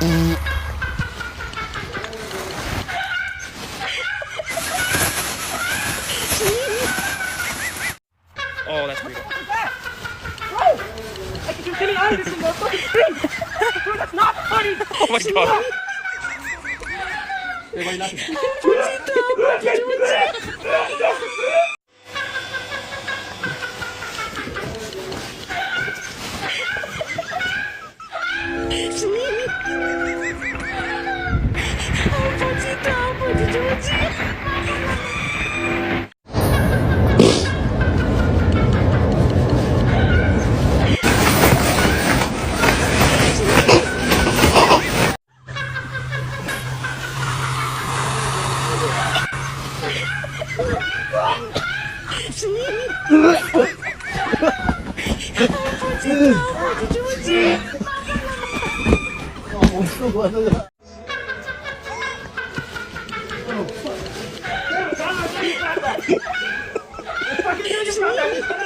Oh, that's brutal. Bro! I can getting out of this in the fucking screen! Dude, that's not funny! Oh my god. Hey, why you laughing? Fucking